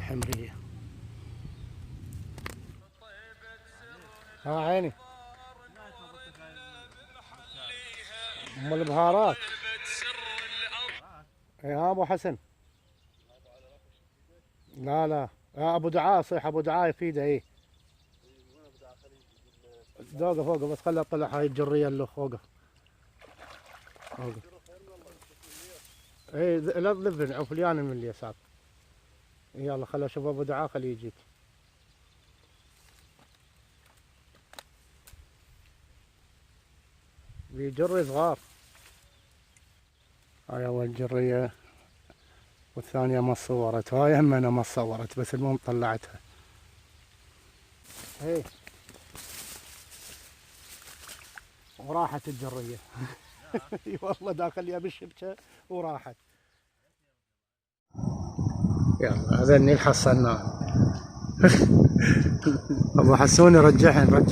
الحمرية. ها عيني ام البهارات. يا ابو حسن. لا لا يا ابو دعاء، صيح ابو دعاء يفيده. ايه دوقه فوقه، بس خليه يطلع هاي الجرية اللي فوقه. ايه لا تذبن عفليان من اليسار. يلا خليه اشوف ابو دعاء، خليه يجيك. بيجري صغار. هاي اول جرية والثانية ما صورت، وهاي هم انا ما صورت، بس المهم طلعتها. ايه وراحت الجرية. اي والله داخل لي بالشبكة وراحت. يلا هذا النيل حصلناه. ابو حسون رجعهن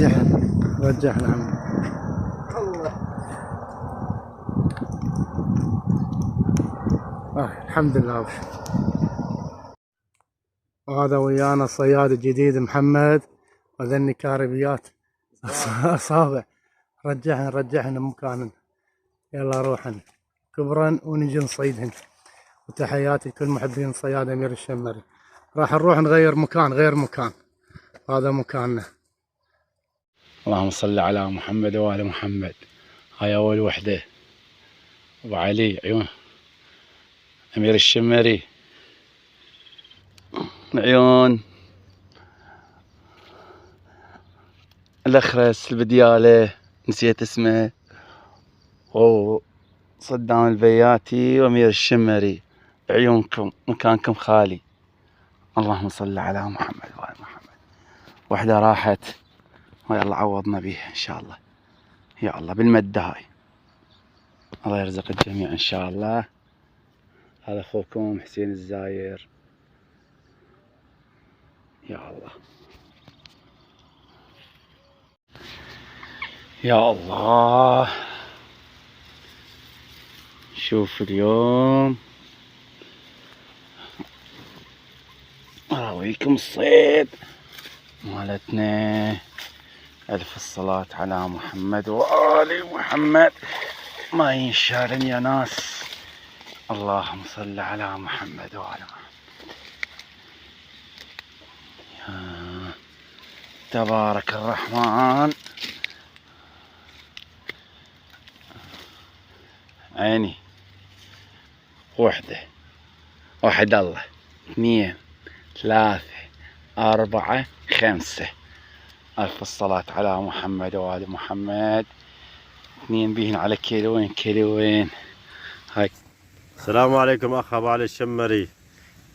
عمي. الحمد لله. وهذا ويانا صياد جديد محمد، وذني كاربيات اصابع. رجعهن مكانن. يلا روحن كبرن ونجي نصيدهن. وتحياتي لكل محبين صياد امير الشمري. راح نروح نغير مكان، غير مكان، هذا مكاننا. اللهم صل على محمد وآل محمد. هاي اول وحدة. ابو علي عيون امير الشمري. عيون الاخرس البديالة، نسيت اسمه. صدام البياتي وامير الشمري. عيونكم مكانكم خالي. اللهم صل على محمد وآل محمد. وحدة راحت ويلا عوضنا بيها ان شاء الله. يا الله بالمدة هاي. الله يرزق الجميع ان شاء الله. هذا اخوكم حسين الزاير. يا الله يا الله. شوف اليوم اراويكم الصيد مالتنا. الف الصلاة على محمد وآل محمد. ما ينشالن يا ناس. اللهم صل على محمد وآل محمد. يا تبارك الرحمن. عيني واحد الله، 2 3 4 5. ألف الصلاة على محمد وآل محمد. 2 بيهن على كيلوين هاي. السلام عليكم أخ أبو علي الشمري.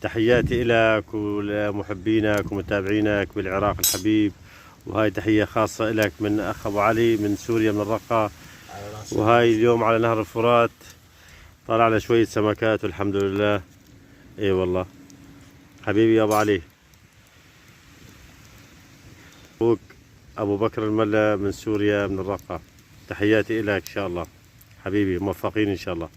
تحياتي لك ولمحبينك ومتابعينك بالعراق الحبيب. وهاي تحية خاصة لك من أخ أبو علي من سوريا من الرقة. وهاي اليوم على نهر الفرات طلعنا شوية سمكات والحمد لله. اي والله حبيبي يا أبو علي. أخوك أبو بكر الملا من سوريا من الرقة. تحياتي لك إن شاء الله حبيبي، موفقين إن شاء الله.